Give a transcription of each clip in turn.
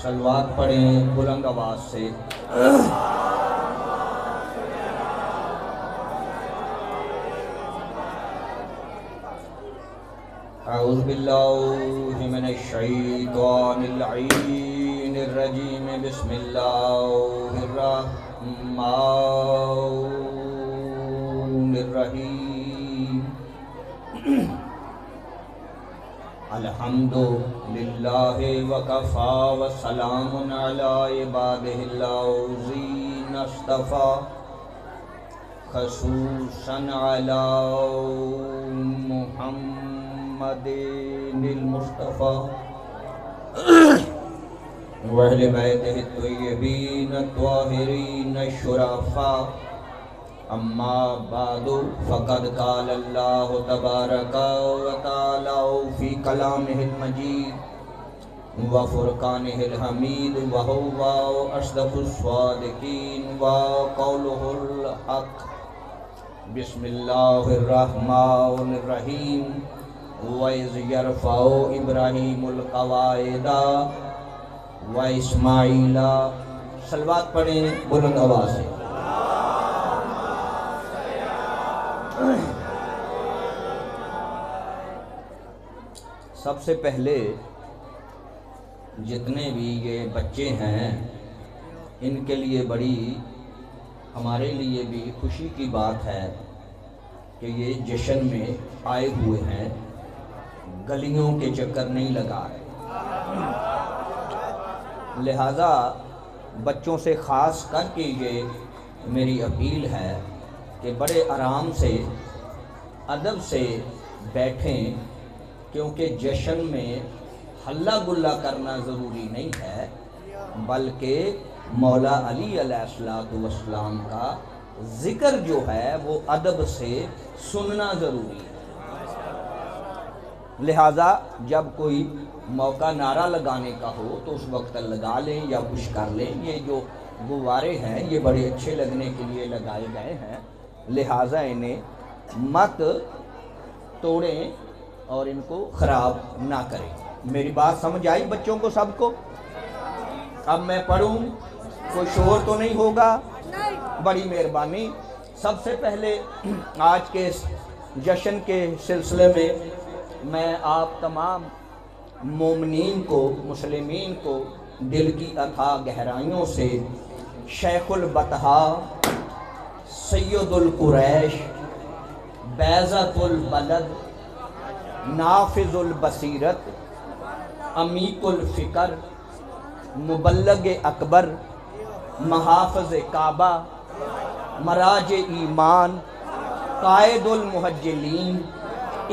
صلوات پڑھیں بلند آواز سے۔ اعوذ باللہ من الشیطان اللعین الرجیم، بسم اللہ الرحمن الرحیم۔ الحمدللہ وکفا وسلام علی عبادہ الذین اصطفی، خصوصاً علی محمد المصطفیٰ وأہل بیتہ الطیبین الطاہرین الشرفاء۔ اما بعد فقد قال اللہ تبارک و تعالی فی کلامہ المجید وفرقانہ الحمید وہو اصدق الصادقین وقولہ الحق۔ بسم اللہ الرحمن الرحیم۔ وَإِذْ يَرْفَعُ إِبْرَاهِيمُ الْقَوَاعِدَ وَإِسْمَاعِيلَ۔ صلوات پڑھیں بلند آواز سے۔ سب سے پہلے جتنے بھی یہ بچے ہیں ان کے لیے بڑی ہمارے لیے بھی خوشی کی بات ہے کہ یہ جشن میں آئے ہوئے ہیں، گلیوں کے چکر نہیں لگا رہے۔ لہذا بچوں سے خاص کر کے یہ میری اپیل ہے کہ بڑے آرام سے ادب سے بیٹھیں، کیونکہ جشن میں ہلا گلا کرنا ضروری نہیں ہے، بلکہ مولا علی علیہ السلام کا ذکر جو ہے وہ ادب سے سننا ضروری ہے۔ لہٰذا جب کوئی موقع نعرہ لگانے کا ہو تو اس وقت لگا لیں یا کچھ کر لیں۔ یہ جو گوارے ہیں یہ بڑے اچھے لگنے کے لیے لگائے گئے ہیں، لہٰذا انہیں مت توڑیں اور ان کو خراب نہ کریں۔ میری بات سمجھ آئی بچوں کو سب کو؟ اب میں پڑھوں، کوئی شور تو نہیں ہوگا؟ بڑی مہربانی۔ سب سے پہلے آج کے جشن کے سلسلے میں آپ تمام مومنین کو، مسلمین کو دل کی اتھاہ گہرائیوں سے شیخ البطحا، سید القریش، بیضۃ البلد، نافذ البصیرت، عمیق الفکر، مبلغ اکبر، محافظ کعبہ، مراج ایمان، قائد المحجلین،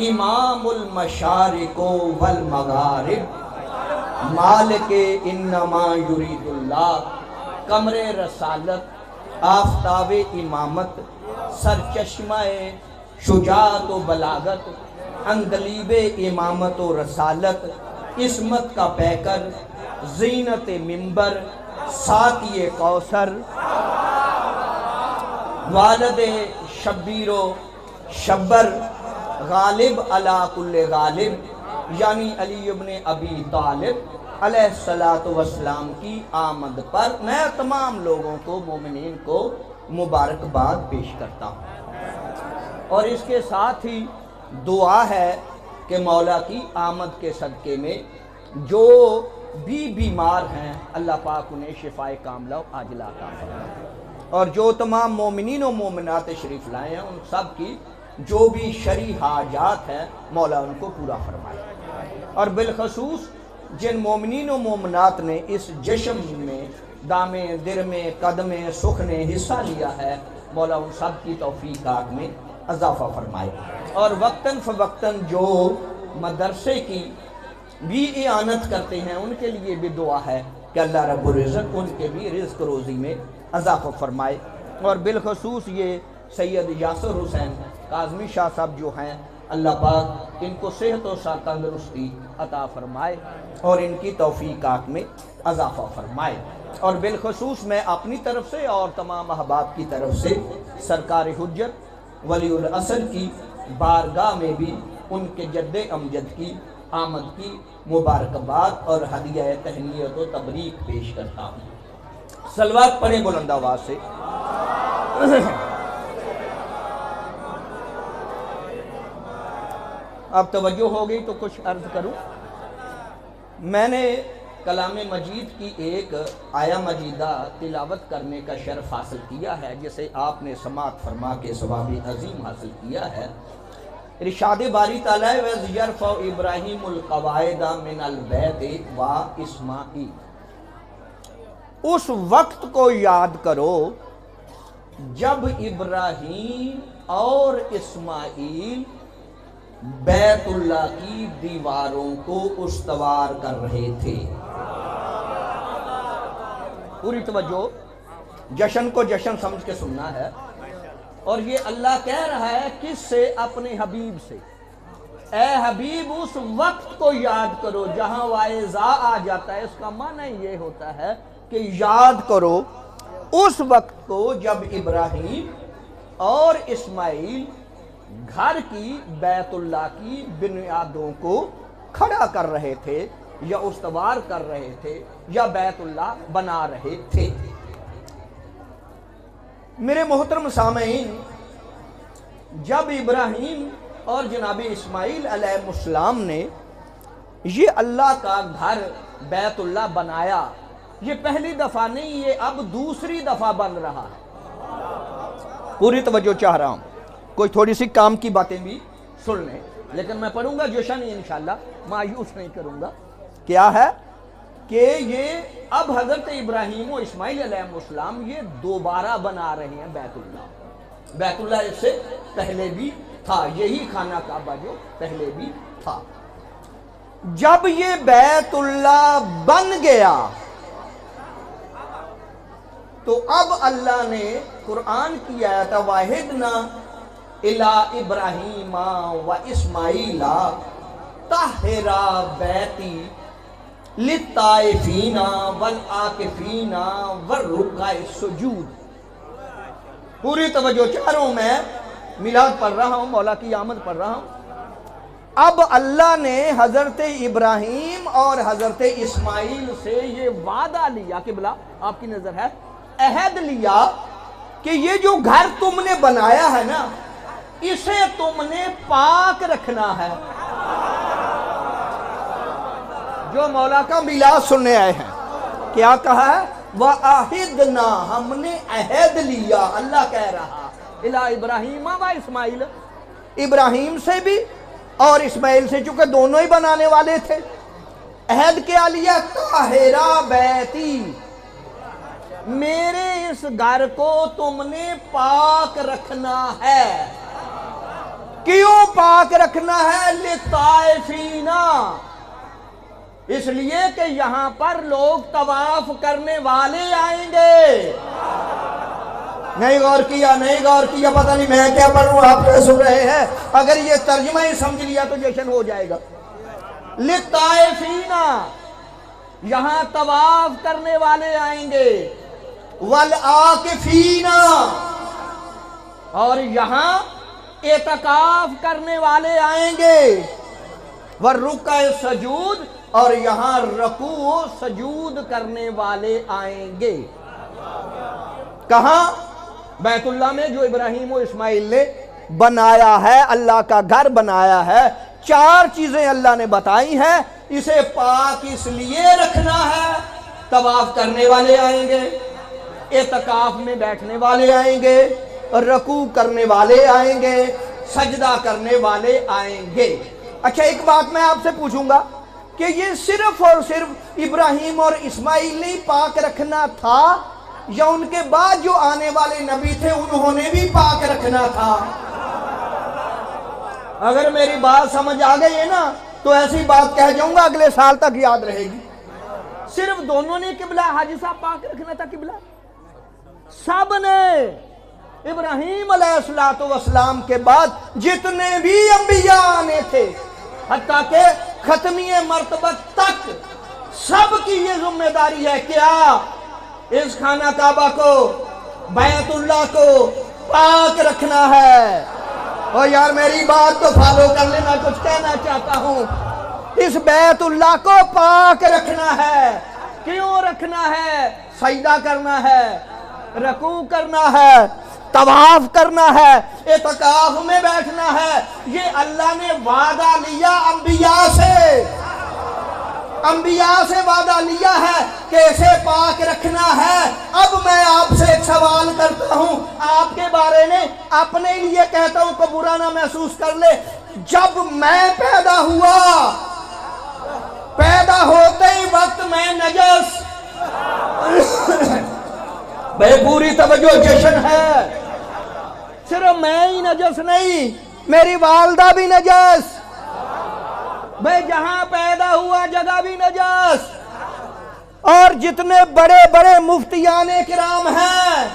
امام المشارق والمغارب، مالک انما یرید اللہ، قمر رسالت، آفتاب امامت، سرچشمہ شجاعت و بلاغت، اندلیب امامت و رسالت، عصمت کا پیکر، زینت منبر، ساقی کوثر، والد شبیر و شبر، غالب علی کل غالب، یعنی علی ابن ابی طالب علیہ السلام کی آمد پر میں تمام لوگوں کو، مومنین کو مبارکباد پیش کرتا ہوں، اور اس کے ساتھ ہی دعا ہے کہ مولا کی آمد کے صدقے میں جو بھی بیمار ہیں اللہ پاک انہیں شفائے کاملہ و عاجلہ عطا فرمائے، اور جو تمام مومنین و مومنات تشریف لائے ہیں ان سب کی جو بھی شرعی حاجات ہیں مولا ان کو پورا فرمائے، اور بالخصوص جن مومنین و مومنات نے اس جشن میں دامے درمے قدمے سخنے حصہ لیا ہے مولا ان سب کی توفیقات میں اضافہ فرمائے، اور وقتاً فوقتاً جو مدرسے کی بھی اعانت کرتے ہیں ان کے لیے بھی دعا ہے کہ اللہ رب العزت ان کے بھی رزق روزی میں اضافہ فرمائے، اور بالخصوص یہ سید یاسر حسین کاظمی شاہ صاحب جو ہیں اللہ پاک ان کو صحت و تندرستی عطا فرمائے اور ان کی توفیقات میں اضافہ فرمائے، اور بالخصوص میں اپنی طرف سے اور تمام احباب کی طرف سے سرکار حجت ولی العصر کی بارگاہ میں بھی ان کے جد امجد کی آمد کی مبارکباد اور ہدیہ تہنیت و تبریک پیش کرتا ہوں۔ صلوات پڑھیں بلند آواز سے۔ اب توجہ ہو گئی تو کچھ عرض کروں۔ میں نے کلام مجید کی ایک آیہ مجیدہ تلاوت کرنے کا شرف حاصل کیا ہے، جسے آپ نے سماعت فرما کے ثواب عظیم حاصل کیا ہے۔ ارشاد باری تعالیٰ وَإِذْ يَرْفَعُ إِبْرَاهِيمُ الْقَوَاعِدَ مِنَ الْبَيْتِ وَإِسْمَاعِيلُ۔ اس وقت کو یاد کرو جب ابراہیم اور اسماعیل بیت اللہ کی دیواروں کو استوار کر رہے تھے۔ پوری توجہ، جشن کو جشن سمجھ کے سننا ہے۔ اور یہ اللہ کہہ رہا ہے کس سے؟ اپنے حبیب سے۔ اے حبیب اس وقت کو یاد کرو جہاں وائزا آ جاتا ہے، اس کا معنی یہ ہوتا ہے کہ یاد کرو اس وقت کو جب ابراہیم اور اسماعیل گھر کی بیت اللہ کی بنیادوں کو کھڑا کر رہے تھے، یا استوار کر رہے تھے، یا بیت اللہ بنا رہے تھے۔ میرے محترم سامعین، جب ابراہیم اور جناب اسماعیل علیہ السلام نے یہ اللہ کا گھر بیت اللہ بنایا، یہ پہلی دفعہ نہیں، یہ اب دوسری دفعہ بن رہا ہے۔ پوری توجہ چاہ رہا ہوں، کوئی تھوڑی سی کام کی باتیں بھی سن لیں، لیکن میں پڑھوں گا جشن انشاءاللہ، مایوس نہیں کروں گا۔ کیا ہے کہ یہ اب حضرت ابراہیم و اسماعیل علیہ السلام یہ دوبارہ بنا رہے ہیں بیت اللہ۔ بیت اللہ اس سے پہلے بھی تھا، یہی خانہ کعبہ جو پہلے بھی تھا۔ جب یہ بیت اللہ بن گیا تو اب اللہ نے قرآن کی آیت وَاحِدْنَا إِلَىٰ إِبْرَاهِيمَ وَإِسْمَاعِيلَ طَهِّرَ بَيْتِي لِلطَّائِفِينَ وَالْعَاكِفِينَ وَالرُّكَّعِ السُّجُودِ۔ پوری توجہ چاہ رہا ہوں، میں میلاد پڑھ رہا ہوں، مولا کی آمد پڑھ رہا ہوں۔ اب اللہ نے حضرت ابراہیم اور حضرت اسماعیل سے یہ وعدہ لیا، قبلہ آپ کی نظر ہے، عہد لیا کہ یہ جو گھر تم نے بنایا ہے نا، اسے تم نے پاک رکھنا ہے۔ جو مولا کا میلاد سننے آئے ہیں، کیا کہا ہے؟ وَعَهِدْنَا، ہم نے عہد لیا، اللہ کہہ رہا، اِلَىٰ إِبْرَاهِيمَ وَإِسْمَاعِيلَ، ابراہیم سے بھی اور اسماعیل سے، چونکہ دونوں ہی بنانے والے تھے۔ عہد کیا لیا؟ طَاہِرَ بَیْتِی، میرے اس گھر کو تم نے پاک رکھنا ہے۔ کیوں پاک رکھنا ہے؟ لِلطَّائِفِينَ، اس لیے کہ یہاں پر لوگ طواف کرنے والے آئیں گے۔ نہیں غور کیا، نہیں غور کیا، پتہ نہیں میں کیا پڑھ رہا ہوں، آپ کیا سن رہے ہیں؟ اگر یہ ترجمہ ہی سمجھ لیا تو جشن ہو جائے گا۔ لِلطَّائِفِينَ، یہاں طواف کرنے والے آئیں گے، وَالْعَاكِفِينَ، اور یہاں اعتکاف کرنے والے آئیں گے، وَالرُّكَّعِ السُّجُودِ، اور یہاں رکوع و سجود کرنے والے آئیں گے۔ کہاں؟ بیت اللہ میں، جو ابراہیم و اسماعیل نے بنایا ہے، اللہ کا گھر بنایا ہے۔ چار چیزیں اللہ نے بتائی ہیں، اسے پاک اس لیے رکھنا ہے، طواف کرنے والے آئیں گے، اعتکاف میں بیٹھنے والے آئیں گے، رکوع کرنے والے آئیں گے، سجدہ کرنے والے آئیں گے۔ اچھا ایک بات میں آپ سے پوچھوں گا کہ یہ صرف اور صرف ابراہیم اور اسماعیل نے پاک رکھنا تھا، یا ان کے بعد جو آنے والے نبی تھے انہوں نے بھی پاک رکھنا تھا؟ اگر میری بات سمجھ آ گئی ہے نا تو ایسی بات کہہ جاؤں گا اگلے سال تک یاد رہے گی۔ صرف دونوں نے قبلہ حاجی صاحب پاک رکھنا تھا؟ قبلہ سب نے۔ ابراہیم علیہ السلام کے بعد جتنے بھی انبیاء آنے تھے، حتیٰ کہ ختمی مرتبہ تک، سب کی یہ ذمہ داری ہے، کیا؟ اس خانہ کعبہ کو، بیت اللہ کو پاک رکھنا ہے۔ اور یار میری بات تو فالو کر لینا، کچھ کہنا چاہتا ہوں۔ اس بیتullah کو پاک رکھنا ہے۔ کیوں رکھنا ہے؟ سجدہ کرنا ہے، رکوع کرنا ہے، طواف کرنا ہے، اعتکاف میں بیٹھنا ہے۔ یہ اللہ نے وعدہ لیا انبیاء سے، انبیاء سے وعدہ لیا ہے کہ اسے پاک رکھنا ہے۔ اب میں آپ سے ایک سوال کرتا ہوں، آپ کے بارے میں اپنے لیے کہتا ہوں کہ برا نہ محسوس کر لے۔ جب میں پیدا ہوا، پیدا ہوتے ہی وقت میں نجس، بے پوری توجہ، جشن ہے، صرف میں ہی نجس نہیں، میری والدہ بھی نجس، بھئی جہاں پیدا ہوا جگہ بھی نجس۔ اور جتنے بڑے بڑے مفتیان کرام ہیں،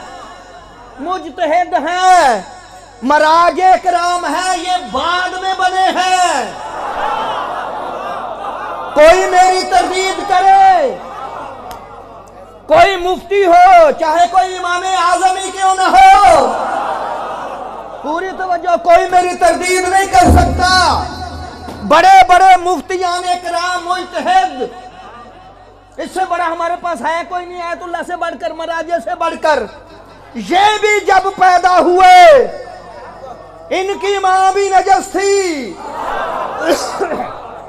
مجتہد ہیں، مراجع کرام ہیں، یہ بعد میں بنے ہیں۔ کوئی میری تردید کرے، کوئی مفتی ہو، چاہے کوئی امام اعظم ہی کیوں نہ ہو، پوری توجہ، کوئی میری تردید نہیں کر سکتا۔ بڑے بڑے مفتیان کرام، مجتہد، اس سے بڑا ہمارے پاس ہے کوئی نہیں، آیت اللہ سے بڑھ کر، مراجع سے بڑھ کر۔ یہ بھی جب پیدا ہوئے، ان کی ماں بھی نجس تھی،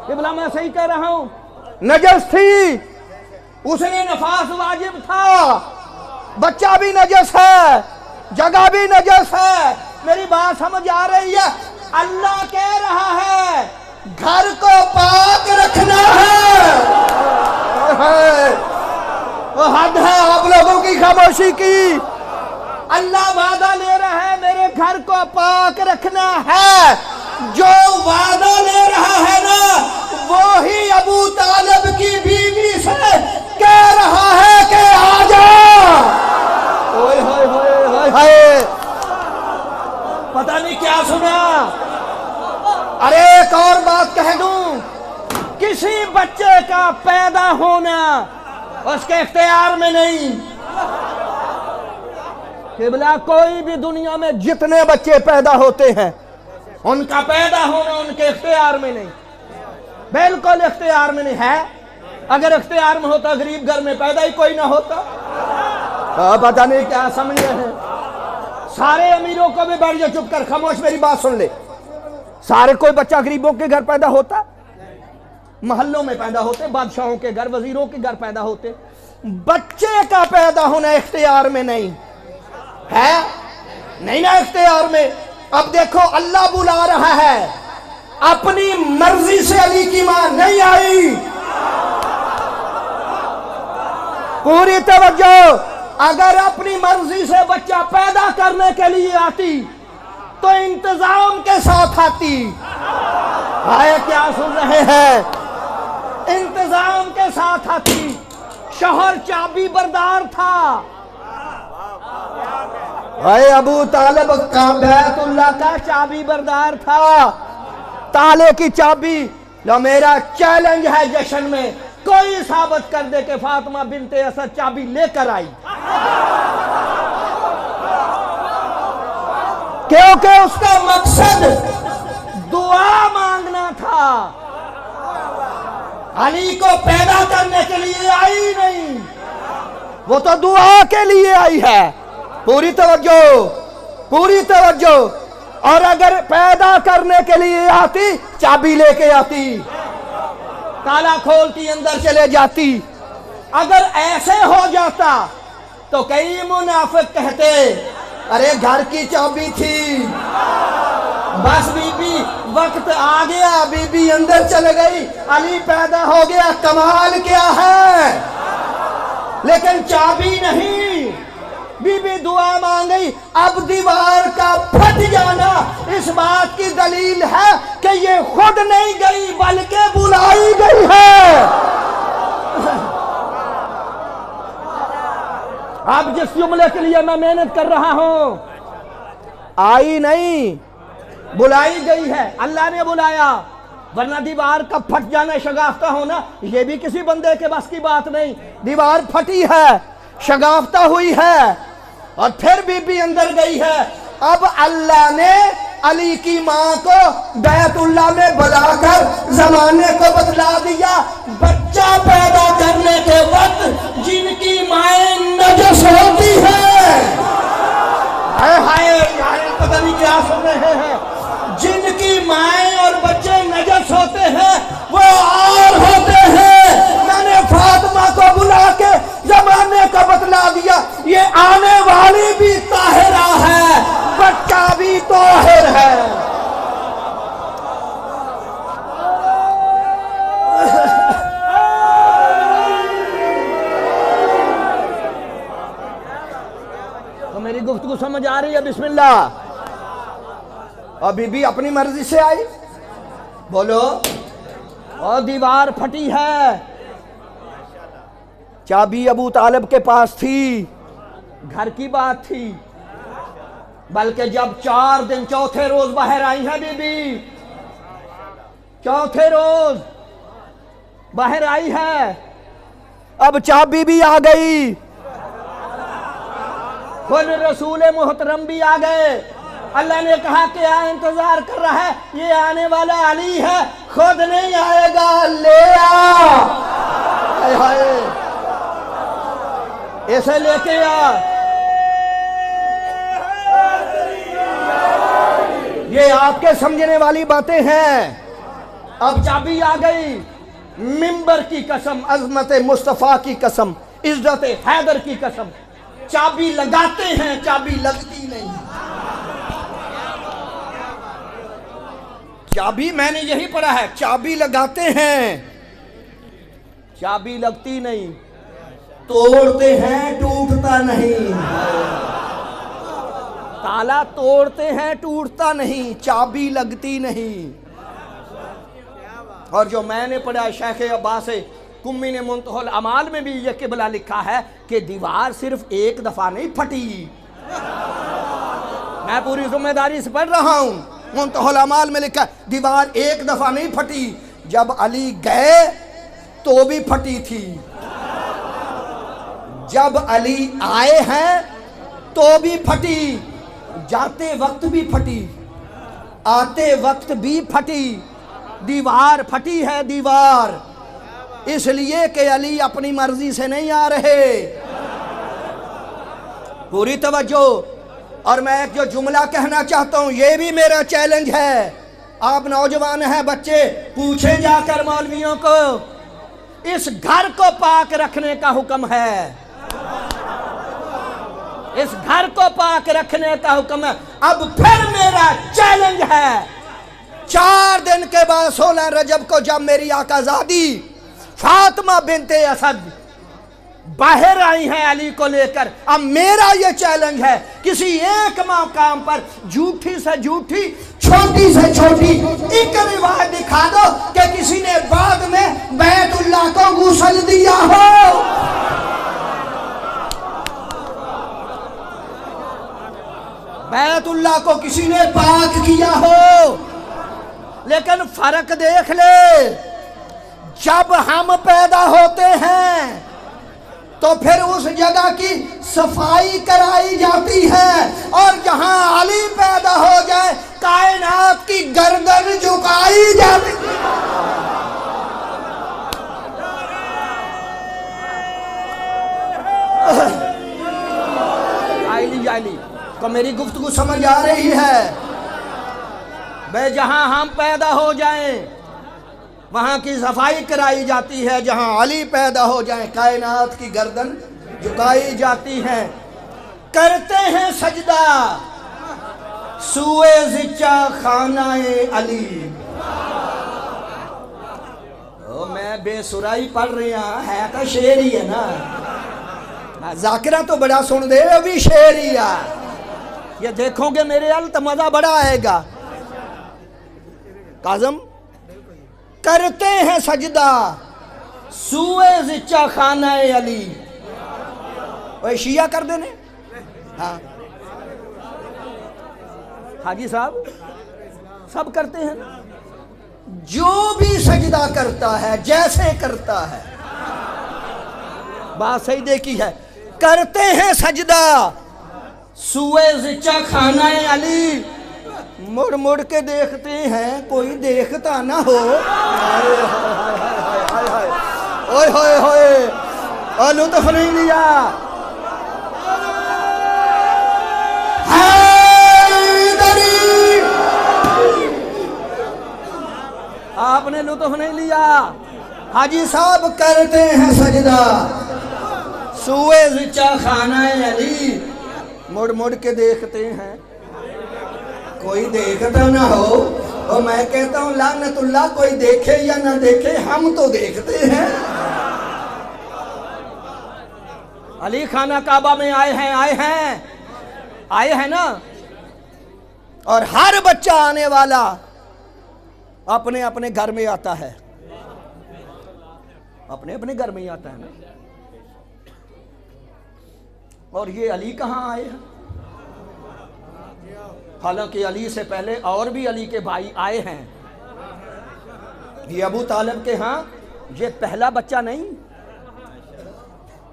قبلہ میں صحیح کہہ رہا ہوں، نجس تھی، اس نے نفاس واجب تھا، بچہ بھی نجس ہے، جگہ بھی نجس ہے۔ میری بات سمجھ آ رہی ہے؟ اللہ کہہ رہا ہے گھر کو پاک رکھنا ہے۔ وہ حد ہے آپ لوگوں کی خاموشی کی۔ اللہ وعدہ لے رہا ہے میرے گھر کو پاک رکھنا ہے۔ جو وعدہ لے رہا ہے نا، وہی ابو طالب کی بیوی سے کہہ رہا ہے کہ آجا۔ اوئے ہوئے ہوئے ہوئے ہوئے، پتہ نہیں کیا سنا۔ ارے ایک اور بات کہہ دوں، کسی بچے کا پیدا ہونا اس کے اختیار میں نہیں۔ قبلہ کوئی بھی دنیا میں جتنے بچے پیدا ہوتے ہیں، ان کا پیدا ہونا ان کے اختیار میں نہیں، بالکل اختیار میں نہیں ہے۔ اگر اختیار میں ہوتا غریب گھر میں پیدا ہی کوئی نہ ہوتا۔ پتہ نہیں کیا سمجھ رہے ہیں۔ سارے امیروں کو بھی بیٹھ جا، چپ کر، خاموش، میری بات سن لے۔ سارے کوئی بچہ غریبوں کے گھر پیدا ہوتا، محلوں میں پیدا ہوتے، بادشاہوں کے گھر، وزیروں کے گھر پیدا ہوتے۔ بچے کا پیدا ہونا اختیار میں نہیں ہے، نہیں نا اختیار میں۔ اب دیکھو اللہ بلا رہا ہے، اپنی مرضی سے علی کی ماں نہیں آئی۔ پوری توجہ، اگر اپنی مرضی سے بچہ پیدا کرنے کے لیے آتی تو انتظام کے ساتھ آتی۔ آئے کیا سن رہے ہیں؟ انتظام کے ساتھ آتی۔ شوہر چابی بردار تھا، اے ابو طالب کا بیت اللہ کا چابی بردار تھا، تالے کی چابی۔ لو میرا چیلنج ہے جشن میں کوئی ثابت کر دے کہ فاطمہ بنت اسد چابی لے کر آئی، کیونکہ اس کا مقصد دعا مانگنا تھا، علی کو پیدا کرنے کے لیے آئی نہیں، وہ تو دعا کے لیے آئی ہے۔ پوری توجہ، پوری توجہ۔ اور اگر پیدا کرنے کے لیے آتی، چابی لے کے آتی، تالا کھولتی، اندر چلے جاتی۔ اگر ایسے ہو جاتا تو کئی منافق کہتے ارے گھر کی چابی تھی، بس بی بی وقت آ گیا، بی بی اندر چلے گئی، علی پیدا ہو گیا، کمال کیا ہے۔ لیکن چابی نہیں، بی بی دعا مانگ گئی۔ اب دیوار کا پھٹ جانا اس بات کی دلیل ہے کہ یہ خود نہیں گئی بلکہ بلائی گئی ہے۔ اب جس جملے کے لیے میں محنت کر رہا ہوں، آئی نہیں، بلائی گئی ہے، اللہ نے بلایا۔ ورنہ دیوار کا پھٹ جانا، شگافتہ ہونا، یہ بھی کسی بندے کے بس کی بات نہیں۔ دیوار پھٹی ہے، شگافتہ ہوئی ہے، اور پھر بی بی اندر گئی ہے۔ اب اللہ نے علی کی ماں کو بیت اللہ میں بلا کر زمانے کو بتلا دیا بچہ پیدا کرنے کے وقت جن کی مائیں نجس ہوتی ہیں، پتہ نہیں کیا سن رہے ہیں، جن کی مائیں اور بچے نجس ہوتے ہیں وہ اور ہوتے ہیں، میں نے فاطمہ کو بلا کے زمانے کو بتلا دیا یہ آنے والی بھی طاہرہ ہے، بچہ بھی طاہر ہے۔ تو میری گفتگو سمجھ آ رہی ہے؟ بسم اللہ۔ اور بی بی اپنی مرضی سے آئی، بولو، اور دیوار پھٹی ہے، چابی ابو طالب کے پاس تھی، گھر کی بات تھی، بلکہ جب 4 دن چوتھے روز باہر آئی ہے بی بی، چوتھے روز باہر آئی ہے، اب چابی بھی آ گئی، خود رسول محترم بھی آ گئے، اللہ نے کہا کہ انتظار کر رہا ہے، یہ آنے والا علی ہے، خود نہیں آئے گا، لے آ، ایسے لے کے آ۔ یہ آپ کے سمجھنے والی باتیں ہیں۔ اب چابی آ گئی، منبر کی قسم، عظمت مصطفیٰ کی قسم، عزت حیدر کی قسم، چابی لگاتے ہیں، چابی لگتی نہیں۔ چابی میں نے یہی پڑھا ہے، چابی لگاتے ہیں، چابی لگتی نہیں، توڑتے ہیں ٹوٹتا نہیں، تالا توڑتے ہیں ٹوٹتا نہیں، چابی لگتی نہیں۔ اور جو میں نے پڑھا شیخ عباس کمی نے منتہی الاعمال میں بھی یہ قبلہ لکھا ہے کہ دیوار صرف ایک دفعہ نہیں پھٹی، میں پوری ذمہ داری سے پڑھ رہا ہوں، منتہی الاعمال میں لکھا ہے دیوار ایک دفعہ نہیں پھٹی، جب علی گئے تو بھی پھٹی تھی، جب علی آئے ہیں تو بھی پھٹی، جاتے وقت بھی پھٹی، آتے وقت بھی پھٹی، دیوار پھٹی ہے، دیوار، اس لیے کہ علی اپنی مرضی سے نہیں آ رہے۔ پوری توجہ۔ اور میں ایک جو جملہ کہنا چاہتا ہوں، یہ بھی میرا چیلنج ہے، آپ نوجوان ہیں، بچے، پوچھیں جا کر مولویوں کو، اس گھر کو پاک رکھنے کا حکم ہے، اس گھر کو پاک رکھنے کا حکم ہے۔ اب پھر میرا چیلنج ہے، 4 دن کے بعد 16 رجب کو جب میری آقا زادی فاطمہ بنت اسد باہر آئی ہیں علی کو لے کر، اب میرا یہ چیلنج ہے، کسی ایک مقام پر جھوٹی سے جھوٹی، چھوٹی سے چھوٹی ایک روایت دکھا دو کہ کسی نے بعد میں بیت اللہ کو غسل دیا ہو۔ بیت اللہ کو کسی نے پاک کیا ہو۔ لیکن فرق دیکھ لے، جب ہم پیدا ہوتے ہیں تو پھر اس جگہ کی صفائی کرائی جاتی ہے، اور جہاں علی پیدا ہو جائے کائنات کی گردن جھکائی جاتی ہے۔ آئلی تو میری گفتگو سمجھ آ رہی ہے؟ بھئی جہاں ہم پیدا ہو جائیں وہاں کی صفائی کرائی جاتی ہے، جہاں علی پیدا ہو جائیں کائنات کی گردن جھکائی جاتی ہے۔ کرتے ہیں سجدہ سوئے زچہ خانہ علی۔ میں بے سرائی پڑھ رہی ہوں، ہے تو شعر ہی ہے نا، ذاکرہ تو بڑا سن دے، ابھی شعر ہی ہے، یہ دیکھو گے میرے ال تو مزہ بڑا آئے گا۔ کاظم، کرتے ہیں سجدہ سوئے زچہ خانہ علی، وہ شیعہ کر دینے، ہاں حاجی صاحب سب کرتے ہیں، جو بھی سجدہ کرتا ہے جیسے کرتا ہے، بات صحیح دیکھی ہے، کرتے ہیں سجدہ سوئے زچہ خانہ علی، مڑ مڑ کے دیکھتے ہیں کوئی دیکھتا نہ ہو. اوئے ہوئے ہوئے اور لطف نہیں لیا. آپ نے لطف نہیں لیا. حاجی صاحب کرتے ہیں سجدہ سوئے زچا خانہ علی. مڑ مڑ کے دیکھتے ہیں کوئی دیکھتا نہ ہو. اور میں کہتا ہوں لعنت اللہ کوئی دیکھے یا نہ دیکھے ہم تو دیکھتے ہیں. علی خانہ کعبہ میں آئے ہیں نا. اور ہر بچہ آنے والا اپنے اپنے گھر میں آتا ہے. اپنے اپنے گھر میں ہی آتا ہے نا. اور یہ علی کہاں آئے ہیں؟ حالانکہ علی سے پہلے اور بھی علی کے بھائی آئے ہیں. یہ ابو طالب کے ہاں یہ پہلا بچہ نہیں.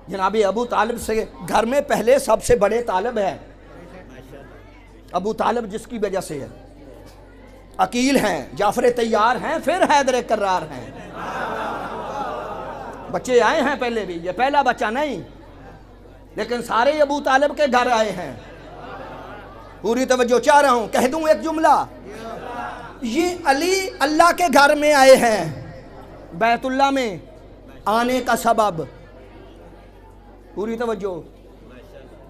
جناب ابو طالب سے گھر میں پہلے سب سے بڑے طالب ہے ابو طالب، جس کی وجہ سے ہے. عقیل ہیں، جعفر طیار ہیں، پھر حیدر کرار ہیں. بچے آئے ہیں پہلے بھی، یہ پہلا بچہ نہیں. لیکن سارے ابو طالب کے گھر آئے ہیں. پوری توجہ چاہ رہا ہوں، کہہ دوں ایک جملہ. یہ علی اللہ کے گھر میں آئے ہیں. بیت اللہ میں آنے کا سبب، پوری توجہ.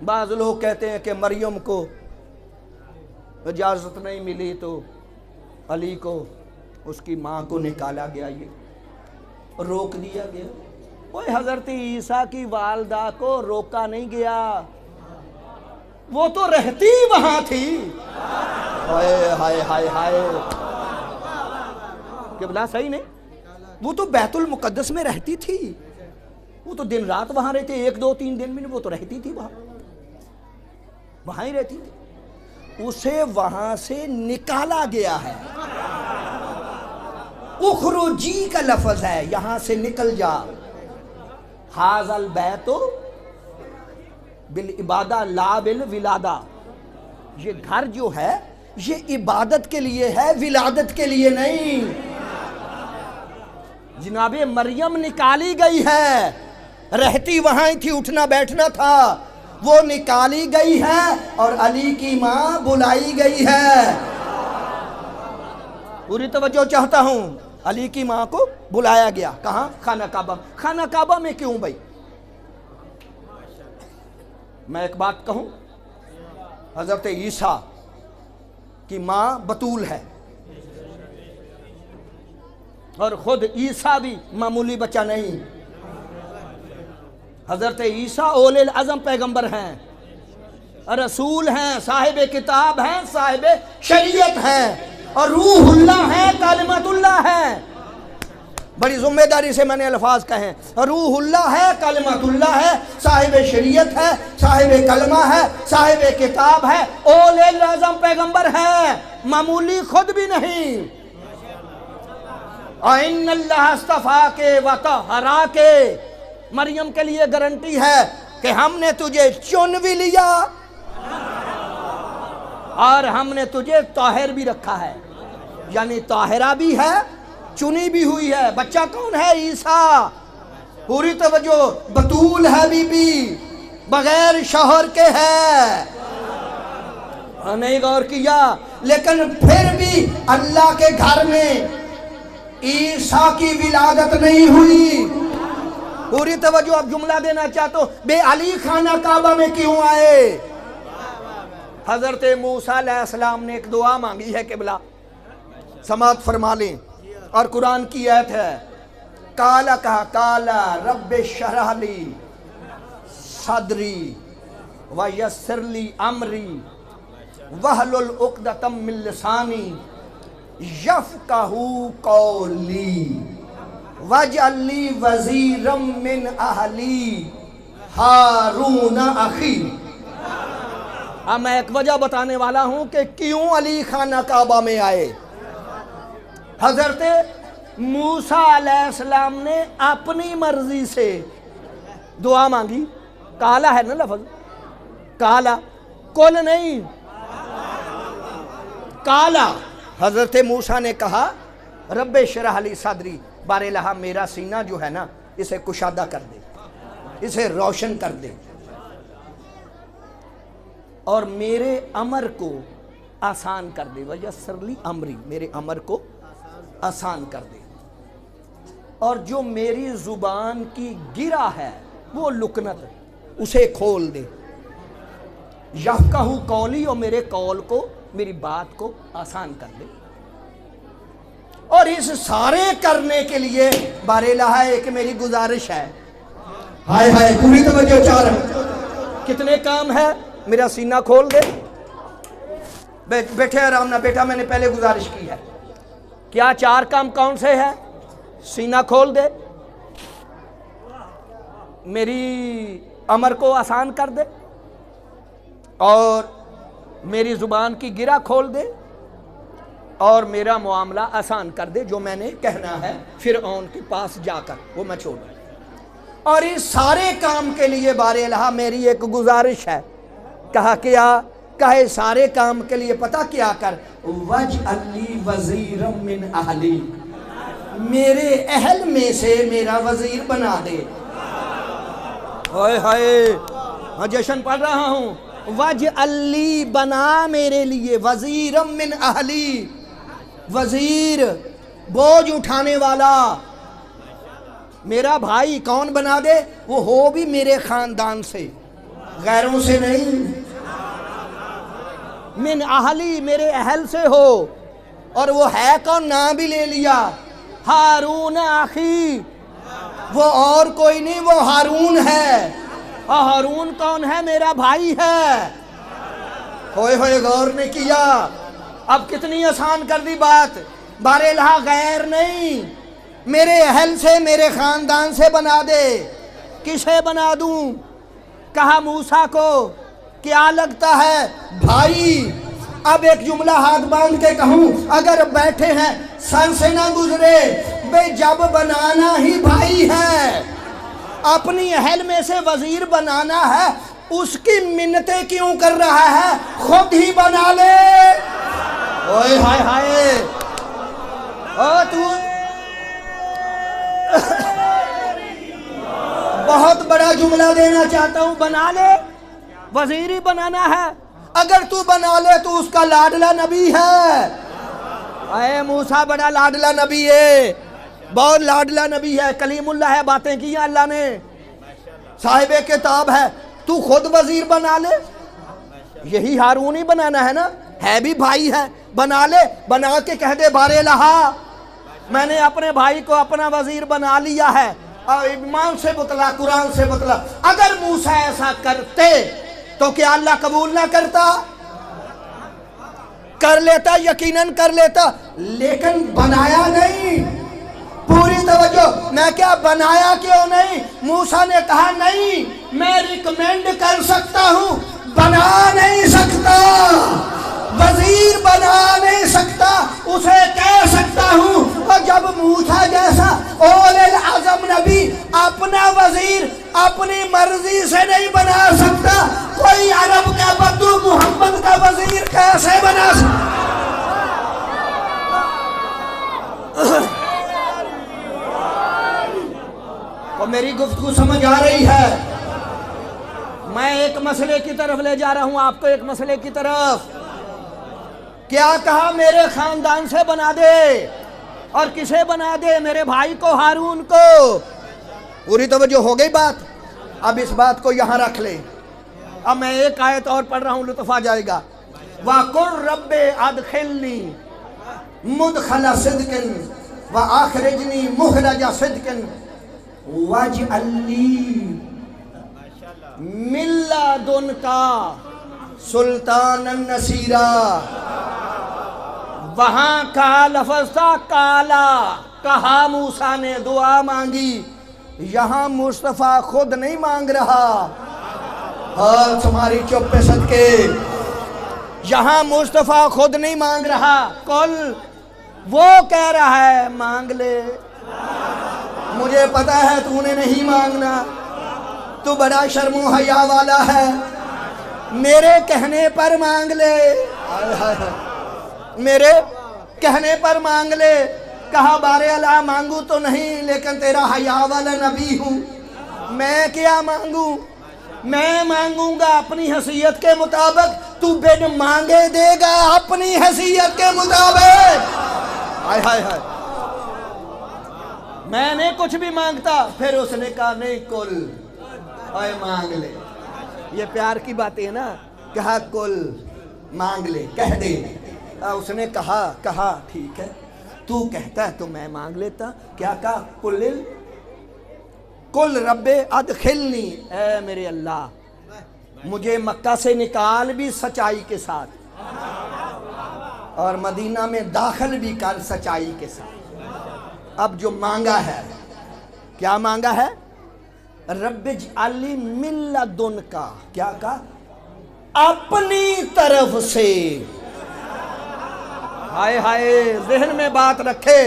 بعض لوگ کہتے ہیں کہ مریم کو اجازت نہیں ملی تو علی کو اس کی ماں کو نکالا گیا، یہ روک دیا گیا. اوہ حضرت عیسیٰ کی والدہ کو روکا نہیں گیا، وہ تو رہتی وہاں تھی. ہائے ہائے ہائے ہائے، قبلہ صحیح نہیں. وہ تو بیت المقدس میں رہتی تھی. وہ تو دن رات وہاں رہتے، 1 2 3 دن میں وہ تو رہتی تھی وہاں ہی رہتی تھی. اسے وہاں سے نکالا گیا ہے. اخرجی کا لفظ ہے، یہاں سے نکل جا. ھذا البیت بالعبادہ لا بالولادہ. یہ گھر جو ہے یہ عبادت کے لیے ہے، ولادت کے لیے نہیں. جناب مریم نکالی گئی ہے، رہتی وہاں ہی تھی، اٹھنا بیٹھنا تھا. وہ نکالی گئی ہے اور علی کی ماں بلائی گئی ہے. پوری توجہ چاہتا ہوں. علی کی ماں کو بلایا گیا. کہاں؟ خانہ کعبہ. خانہ کعبہ میں کیوں بھائی؟ میں ایک بات کہوں، حضرت عیسیٰ کی ماں بطول ہے، اور خود عیسیٰ بھی معمولی بچہ نہیں. حضرت عیسیٰ اولِ العزم پیغمبر ہیں، رسول ہیں، صاحب کتاب ہیں، صاحب شریعت ہیں، اور روح اللہ ہے، کلمت اللہ ہے. بڑی ذمہ داری سے میں نے الفاظ کہیں. روح اللہ ہے، کلمت اللہ ہے، صاحب شریعت ہے، صاحب کلمہ ہے، صاحب کتاب ہے، اولِ العزم پیغمبر ہے، معمولی خود بھی نہیں. اِنَّ اللَّهَ اصْطَفَاكَ وَطَهَّرَكَ. مریم کے لیے گارنٹی ہے کہ ہم نے تجھے چن بھی لیا اور ہم نے تجھے طاہر بھی رکھا ہے. یعنی طاہرہ بھی ہے، چنی بھی ہوئی ہے. بچہ کون ہے؟ عیسیٰ. پوری توجہ. بطول ہے بی بی، بغیر شوہر کے ہے. نہیں غور کیا. لیکن پھر بھی اللہ کے گھر میں عیسیٰ کی ولادت نہیں ہوئی. پوری توجہ. اب جملہ دینا چاہتا ہوں، بے علی خانہ کعبہ میں کیوں آئے؟ حضرت موسیٰ علیہ السلام نے ایک دعا مانگی ہے. قبلہ سماعت فرما لیں. اور قرآن کی آیت ہے، کالا کہا، کالا رب اشرح لی صدری ویسر لی امری واحلل عقدۃ من لسانی یفقہوا قولی واجعل لی وزیرا من اہلی ہارون اخی. اب میں ایک وجہ بتانے والا ہوں کہ کیوں علی خانہ کعبہ میں آئے. حضرت موسیٰ علیہ السلام نے اپنی مرضی سے دعا مانگی. کالا ہے نا لفظ، کالا، کل نہیں. کالا حضرت موسیٰ نے کہا رب اشرح لی صدری، بار الہ میرا سینہ جو ہے نا اسے کشادہ کر دے، اسے روشن کر دے، اور میرے امر کو آسان کر دے، ویسر لی امری، میرے امر کو آسان کر دے، اور جو میری زبان کی گرہ ہے وہ لکنت اسے کھول دے، یفقہوا قولی، اور میرے قول کو، میری بات کو آسان کر دے۔ اور اس سارے کرنے کے لیے بار الہ ایک میری گزارش ہے، ہائے ہائے پوری توجہ چاہ رہے، کتنے کام ہے؟ میرا سینہ کھول دے، بیٹھے آرام نہ، بیٹا میں نے پہلے گزارش کی ہے، کیا 4 کام کون سے ہے؟ سینہ کھول دے، میری امر کو آسان کر دے، اور میری زبان کی گرہ کھول دے، اور میرا معاملہ آسان کر دے، جو میں نے کہنا ہے فرعون کے پاس جا کر وہ میں چھوڑ دوں۔ اور اس سارے کام کے لیے بار الہ میری ایک گزارش ہے، کہا کیا؟ کہے سارے کام کے لیے پتہ کیا کر، وَاجْعَلْ لِي وَزِيرًا مِّنْ أَهْلِي، میرے اہل میں سے میرا وزیر بنا دے۔ ہائے ہائے، ہاں جشن پڑھ رہا ہوں، وَاجْعَلْ لِي، بنا میرے لیے، وَزِيرًا مِّنْ أَهْلِي، وزیر بوجھ اٹھانے والا، میرا بھائی کون بنا دے؟ وہ ہو بھی میرے خاندان سے، غیروں سے نہیں، من اہلی، میرے اہل سے ہو، اور وہ ہے کون؟ نام بھی لے لیا، ہارون اخی، وہ اور کوئی نہیں، وہ ہارون ہے۔ اور ہارون کون ہے؟ میرا بھائی ہے۔ ہوئے ہوئے غور نے کیا، اب کتنی آسان کر دی بات، بار الہ غیر نہیں، میرے اہل سے، میرے خاندان سے بنا دے۔ کسے بنا دوں؟ کہا موسیٰ کو، کیا لگتا ہے بھائی؟ اب ایک جملہ ہاتھ باندھ کے کہوں، اگر بیٹھے ہیں سر سے نہ گزرے، بے جب بنانا ہی بھائی ہے، اپنی اہل میں سے وزیر بنانا ہے، اس کی منتیں کیوں کر رہا ہے؟ خود ہی بنا لے۔ اوئے ہائے ہائے، تو بہت بڑا جملہ دینا چاہتا ہوں، بنا لے، وزیر ہی بنانا ہے، اگر تو بنا لے تو اس کا لاڈلا نبی ہے۔ اے موسیٰ بڑا لاڈلا نبی ہے، بہت لاڈلا نبی ہے، کلیم اللہ ہے، باتیں کی ہیں اللہ نے، صاحب کتاب ہے، تو خود وزیر بنا لے۔ یہی ہارون ہی بنانا ہے نا، ہے بھی بھائی ہے، بنا لے، بنا کے کہہ دے بار الہ میں نے اپنے بھائی کو اپنا وزیر بنا لیا ہے، اور ایمان سے بتلا، قرآن سے بتلا۔ اگر موسیٰ ایسا کرتے تو کیا اللہ قبول نہ کرتا؟ کر لیتا، یقیناً کر لیتا، لیکن بنایا نہیں۔ پوری توجہ، میں کیا بنایا کیوں نہیں؟ موسیٰ نے کہا نہیں، میں ریکمینڈ کر سکتا ہوں، بنا نہیں سکتا، وزیر بنا نہیں سکتا، اسے کہہ سکتا ہوں۔ اور جب موسیٰ جیسا اول العظم نبی اپنا وزیر اپنی مرضی سے نہیں بنا سکتا، کوئی عرب کا بدو محمد کا وزیر کیسے بنا سکتا؟ تو میری گفتگو سمجھ آ رہی ہے؟ میں ایک مسئلے کی طرف لے جا رہا ہوں آپ کو، ایک مسئلے کی طرف۔ کیا کہا؟ میرے خاندان سے بنا دے، اور کسے بنا دے؟ میرے بھائی کو، ہارون کو۔ پوری توجہ ہو گئی بات؟ اب اس بات کو یہاں رکھ لے، اب میں ایک آیت اور پڑھ رہا ہوں، لطف آ جائے گا۔ وَقُلْ رَبِّ أَدْخِلْنِي مُدْخَلَ صِدْقٍ وَآخْرِجْنِي مُخْرَجَ صِدْقٍ وَاجْعَلْ لِي مِن لَّدُنْكَ سُلْطَانًا نَصِيرًا۔ وہاں کا لفظ تھا کالا، کہا موسیٰ نے، دعا مانگی۔ یہاں مصطفیٰ خود نہیں مانگ رہا، اور تمہاری چپ پہ صدقے، یہاں مصطفیٰ خود نہیں مانگ رہا، کل وہ کہہ رہا ہے مانگ لے۔ مجھے پتا ہے تو نے نہیں مانگنا، تو بڑا شرم و حیا والا ہے، میرے کہنے پر مانگ لے۔ میرے کہنے پر مانگ لے. کہا بار اللہ مانگوں تو نہیں لیکن تیرا حیا والا نبی ہوں, میں کیا مانگوں؟ میں مانگوں گا اپنی حیثیت کے مطابق, تو بن مانگے دے گا اپنی حیثیت کے مطابق. ہائے ہائے ہائے, میں نے کچھ بھی مانگتا. پھر اس نے کہا نہیں کل اے مانگ لے. یہ پیار کی باتیں ہے نا. کہا کل مانگ لے, کہہ دے. اس نے کہا ٹھیک ہے تو کہتا ہے تو میں مانگ لیتا. کیا کہا؟ کل رب ادخلنی, اے میرے اللہ مجھے مکہ سے نکال بھی سچائی کے ساتھ اور مدینہ میں داخل بھی کر سچائی کے ساتھ. اب جو مانگا ہے, کیا مانگا ہے؟ رب اجعل لی من لدنک, کیا کہا؟ اپنی طرف سے. ہائے ہائے, ذہن میں بات رکھے.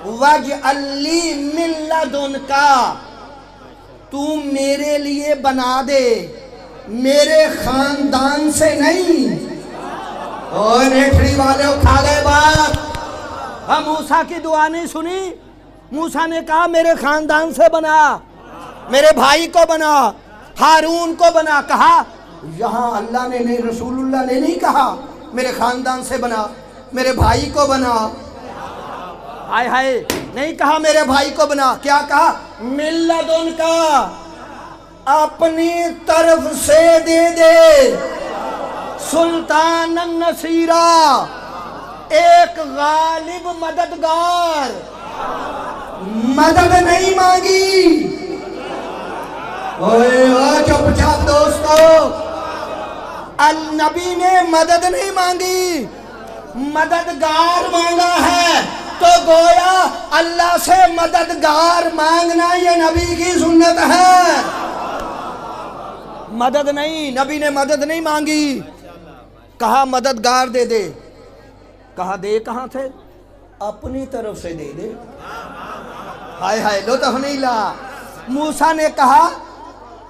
واجعل لی من لدنک, تو میرے لیے بنا دے, میرے خاندان سے نہیں. اور نیٹری والے اٹھا گئے بات. ہم موسیٰ کی دعا نہیں سنی. موسیٰ نے کہا میرے خاندان سے بنا, میرے بھائی کو بنا, ہارون کو بنا. کہا یہاں اللہ نے نہیں, رسول اللہ نے نہیں کہا میرے خاندان سے بنا, میرے بھائی کو بنا. ہائے ہائے, نہیں کہا میرے بھائی کو بنا. کیا کہا؟ من لدنک, اپنی طرف سے دے دے. سلطان النصیرہ, ایک غالب مددگار. مدد نہیں مانگی. چپ چاپ دوستو, النبی نے مدد نہیں مانگی, مددگار مانگا ہے. تو گویا اللہ سے مددگار مانگنا یہ نبی کی سنت ہے. مدد نہیں, نبی نے مدد نہیں مانگی. کہا مددگار دے دے. کہا دے کہاں تھے؟ اپنی طرف سے دے دے. ہائے ہائے, لطف نہیں لا. موسیٰ نے کہا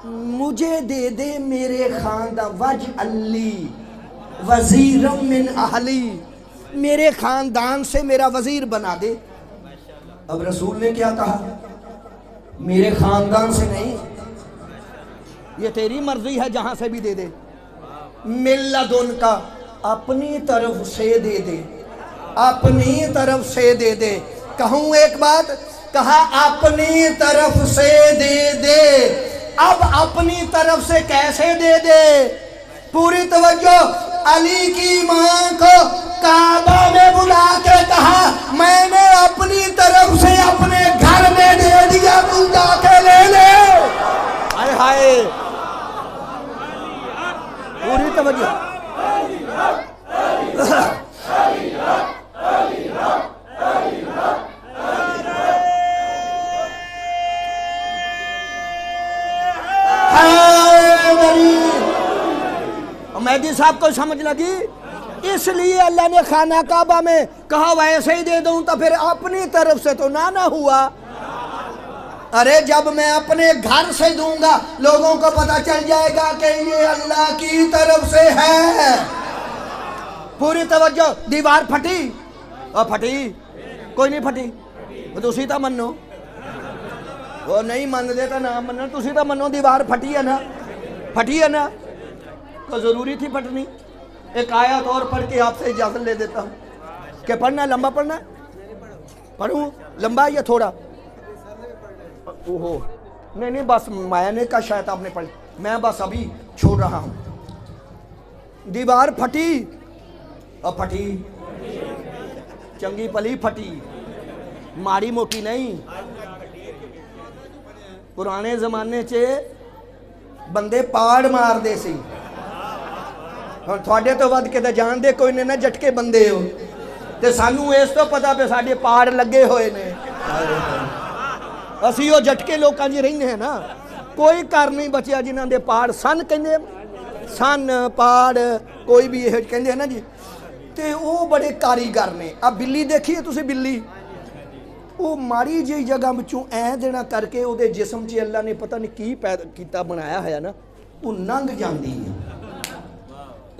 مجھے دے دے میرے خاندان, واجعل لی وزیرا من اہلی, میرے خاندان سے میرا وزیر بنا دے. اب رسول نے کیا کہا؟ میرے خاندان سے نہیں, یہ تیری مرضی ہے, جہاں سے بھی دے دے. من لدنک, اپنی طرف سے دے دے, اپنی طرف سے دے دے. کہوں ایک بات؟ کہا اپنی طرف سے دے دے. اب اپنی طرف سے کیسے دے دے؟ پوری توجہ. علی کی ماں کو کعبہ میں بلا کے کہا میں نے اپنی طرف سے اپنے گھر میں دے دیا, تو جا کے لے لے. ہائے ہائے, پوری توجہ. مہدی صاحب کو سمجھ لگی, اس لیے اللہ نے خانہ کعبہ میں کہا ویسے ہی دے دوں, تو پھر اپنی طرف سے تو نہ ہوا. ارے جب میں اپنے گھر سے دوں گا لوگوں کو پتہ چل جائے گا کہ یہ اللہ کی طرف سے ہے. پوری توجہ. دیوار پھٹی, اور پھٹی کوئی نہیں پھٹی, تسی تا منو. وہ نہیں من دیتا نہ منو, تسی تا منو. دیوار پھٹی ہے نا, پھٹی ہے نا, تو ضروری تھی پھٹنی. ایک آیت اور پڑھ کے آپ سے اجازت لے دیتا ہوں. کہ پڑھنا ہے, لمبا پڑھنا ہے؟ پڑھوں لمبا یا تھوڑا؟ اوہو نہیں بس میں نے کہا شاید آپ نے پڑھ, میں بس ابھی چھوڑ رہا ہوں. دیوار پھٹی, اور پھٹی چنگی پلی پھٹی, ماڑی موٹی نہیں. پرانے زمانے چے بندے پاڑ مار دے سی, اور تھوڑے تو ود کے جان دے کوئی نہ جھٹکے بندے ہو, تے سانو اس تو پتا پہ ساڈے پاڑ لگے ہوئے نے. اسی وہ جھٹکے لوکاں جی رہنے ہیں نا, کوئی کار نہیں بچیا جنہاں دے پاڑ سن کہندے, سن پاڑ کوئی بھی یہ کہندے ہیں نا جی. تے وہ بڑے کاریگر نے. اب بلی دیکھیے تسی, بلی وہ ماڑی جی جگہ بچوں دینا کر کے وہ دے جسم چ اللہ نے پتہ نہیں کی پیدا کیتا بنایا ہے نا, وہ ننگ جاندی ہے.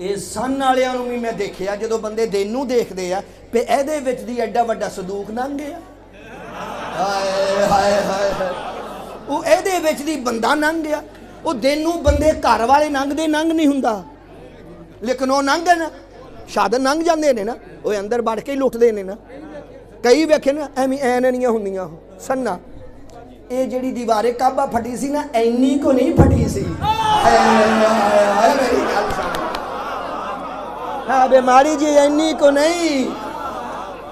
ਇਹ ਸੰਨ ਵਾਲਿਆਂ ਨੂੰ ਵੀ ਮੈਂ ਦੇਖਿਆ, ਜਦੋਂ ਬੰਦੇ ਦਿਨ ਨੂੰ ਦੇਖਦੇ ਆ ਵੀ ਇਹਦੇ ਵਿੱਚ ਦੀ ਐਡਾ ਵੱਡਾ ਸੰਦੂਕ ਲੰਘ ਗਿਆ, ਹਾਏ ਹਾਏ ਹਾਏ ਹਾਏ, ਉਹ ਇਹਦੇ ਵਿੱਚ ਦੀ ਬੰਦਾ ਲੰਘ ਗਿਆ। ਉਹ ਦਿਨ ਨੂੰ ਬੰਦੇ ਘਰ ਵਾਲੇ ਲੰਘਦੇ ਲੰਘ ਨਹੀਂ ਹੁੰਦਾ, ਲੇਕਿਨ ਉਹ ਲੰਘਣ ਸ਼ਾਇਦ ਲੰਘ ਜਾਂਦੇ ਨੇ ਨਾ, ਉਹ ਅੰਦਰ ਵੜ ਕੇ ਲੁੱਟਦੇ ਨੇ ਨਾ। ਕਈ ਵੇਖੇ ਨਾ ਐਵੇਂ ਐਨਣੀਆਂ ਹੁੰਦੀਆਂ ਉਹ ਸੰਨਾ। ਇਹ ਜਿਹੜੀ ਦੀਵਾਰੇ ਕਾਬਾ ਫਟੀ ਸੀ ਨਾ, ਇੰਨੀ ਕੋ ਨਹੀਂ ਫਟੀ ਸੀ। ਮੇਰੀ ਗੱਲ ਸੁਣ, ਹਾਂ ਬਿਮਾਰੀ ਜੀ ਇੰਨੀ ਕੋ ਨਹੀਂ,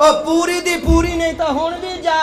ਉਹ ਪੂਰੀ ਦੀ ਪੂਰੀ ਨਹੀਂ ਤਾਂ ਹੁਣ ਵੀ ਜਾ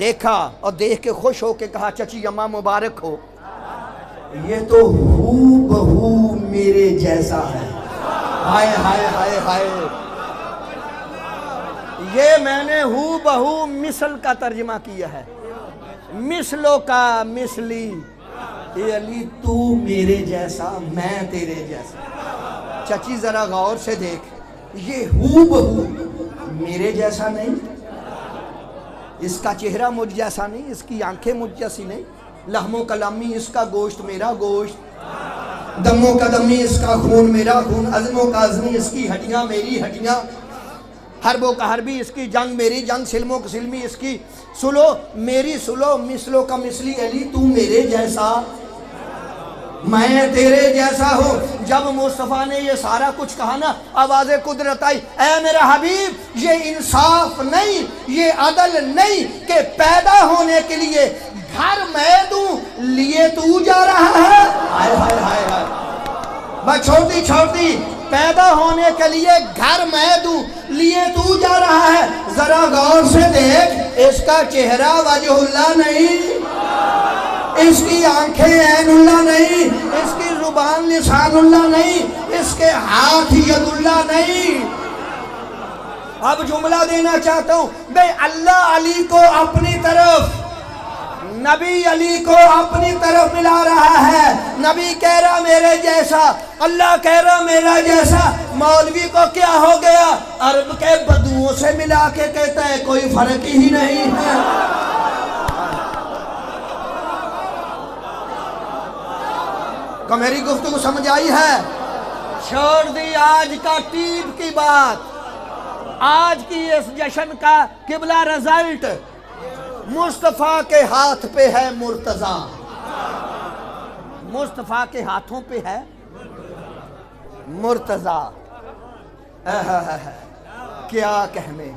دیکھا اور دیکھ کے خوش ہو کے کہا چچی اماں مبارک ہو، یہ تو ہو بہو میرے جیسا ہے۔ ہائے ہائے ہائے ہائے، یہ میں نے ہو بہو مثل کا ترجمہ کیا ہے، مثلوں کا مثلی، اے علی تو میرے جیسا میں تیرے جیسا۔ چچی ذرا غور سے دیکھ، یہ ہو بہو میرے جیسا نہیں، اس کا چہرہ مجھ جیسا نہیں، اس کی آنکھیں مجھ جیسی نہیں، لحم و کلامی اس کا گوشت میرا گوشت، دم و قدمی اس کا خون میرا خون، عزم و عزمی اس کی ہڈیاں میری ہڈیاں، حرب و حربی اس کی جنگ میری جنگ، سلم و سلمی اس کی سلو میری سلو، مثلوں کا مثلی، علی تو میرے جیسا میں تیرے جیسا ہوں۔ جب مصطفیٰ نے یہ سارا کچھ کہا نا، آواز قدرت آئی، اے میرا حبیب یہ انصاف نہیں، یہ عدل نہیں کہ پیدا ہونے کے لیے گھر میں دوں لیے تو جا رہا ہے۔ ہائے ہائے ہائے ہائے، بس چھوڑتی پیدا ہونے کے لیے گھر میں دوں لیے تو جا رہا ہے۔ ذرا غور سے دیکھ، اس کا چہرہ وجہ اللہ نہیں، اس کی آنکھیں عین اللہ نہیں، اس کی زبان لسان اللہ نہیں، اس کے ہاتھ ید اللہ نہیں۔ اب جملہ دینا چاہتا ہوں، بے اللہ علی کو اپنی طرف، نبی علی کو اپنی طرف ملا رہا ہے۔ نبی کہہ رہا میرے جیسا، اللہ کہہ رہا میرا جیسا۔ مولوی کو کیا ہو گیا؟ عرب کے بدوؤں سے ملا کے کہتا ہے کوئی فرق ہی نہیں ہے۔ کہ میری گفتگو سمجھ آئی ہے؟ چھوڑ دی آج کا ٹیپ کی بات، آج کی اس جشن کا قبلہ رزلٹ مصطفیٰ کے ہاتھ پہ ہے مرتضیٰ، مصطفیٰ کے ہاتھوں پہ ہے مرتضیٰ۔ کیا کہنے،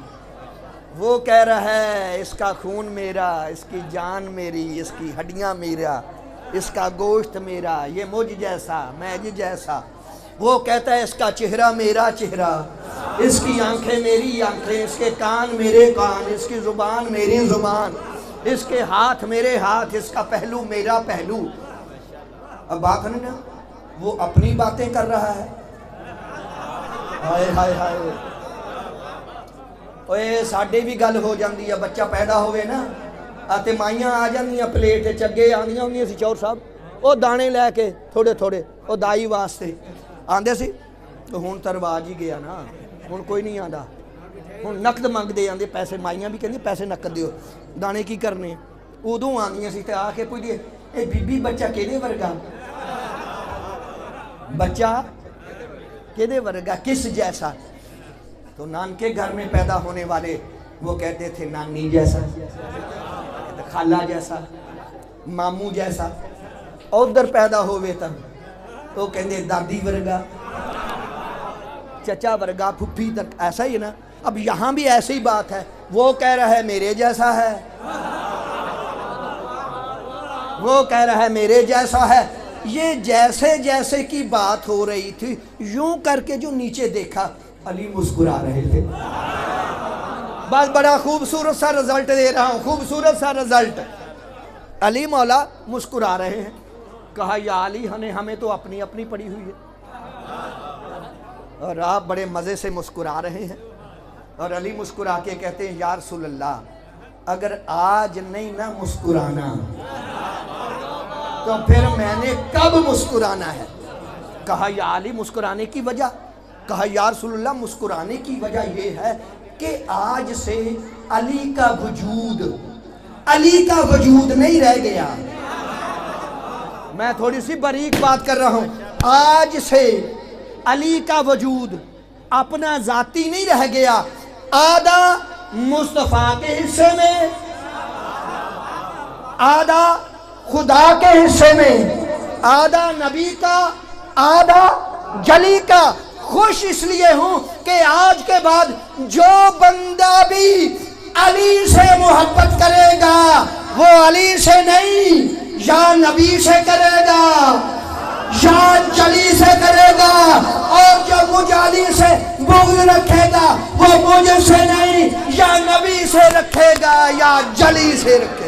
وہ کہہ رہا ہے اس کا خون میرا، اس کی جان میری، اس کی ہڈیاں میرا، اس کا گوشت میرا، یہ مجھ جیسا میں جی جیسا۔ وہ کہتا ہے اس کا چہرہ میرا چہرہ، اس کی آنکھیں میری آنکھیں، اس کے کان میرے کان، اس کی زبان میری زبان، اس کے ہاتھ میرے ہاتھ، اس کا پہلو میرا پہلو۔ اب بات نہیں نا، وہ اپنی باتیں کر رہا ہے۔ ہائے ہائے ہائے، اوے ساڈے بھی گل ہو جاندی ہے، بچہ پیدا ہوئے نا آتے مائیاں آ جاندیاں پلیٹ چگے آندیاں ہوندیاں سی چور صاحب، او دانے لے کے تھوڑے تھوڑے او دائی واسطے آندے سی، تو ہون تو رواج ہی گیا نا، ہون کوئی نہیں آندا، ہون نقد منگ دے آندے پیسے، مائیاں بھی کہندی پیسے نقد دیو، دانے کی کرنے، ادوں آندیاں سی تے آ کے پوچھ دیے اے بی بی بچہ کیدے ورگا، بچہ کیدے ورگا کس جیسا؟ تو نان کے گھر میں پیدا ہونے والے وہ کہتے تھے نانی جیسا، خالہ جیسا، ماموں جیسا، ادھر پیدا ہوئے تب تو کہندے دادی ورگا، چچا ورگا، پھپھی تک، ایسا ہی نا۔ اب یہاں بھی ایسی ہی بات ہے، وہ کہہ رہا ہے میرے جیسا ہے، وہ کہہ رہا ہے میرے جیسا ہے۔ یہ جیسے جیسے کی بات ہو رہی تھی، یوں کر کے جو نیچے دیکھا علی مسکرا رہے تھے۔ بس بڑا خوبصورت سا رزلٹ دے رہا ہوں، خوبصورت سا رزلٹ۔ علی مولا مسکرا رہے ہیں۔ کہا یا علی ہمیں تو اپنی اپنی پڑی ہوئی ہے، اور آپ بڑے مزے سے مسکرا رہے ہیں۔ اور علی مسکرا کے کہتے ہیں یا رسول اللہ اگر آج نہیں نہ مسکرانا تو پھر میں نے کب مسکرانا ہے؟ کہا یا علی مسکرانے کی وجہ؟ کہا یا رسول اللہ مسکرانے کی وجہ یہ ہے کہ آج سے علی کا وجود نہیں رہ گیا۔ میں تھوڑی سی باریک بات کر رہا ہوں، آج سے علی کا وجود اپنا ذاتی نہیں رہ گیا، آدھا مصطفیٰ کے حصے میں، آدھا خدا کے حصے میں، آدھا نبی کا، آدھا جلی کا۔ خوش اس لیے ہوں کہ آج کے بعد جو بندہ بھی علی سے محبت کرے گا وہ علی سے نہیں یا نبی سے کرے گا یا جلی سے کرے گا، اور جو مجھ علی علی سے بغض رکھے گا وہ مجھ سے نہیں، یا نبی سے رکھے گا یا جلی سے رکھے گا۔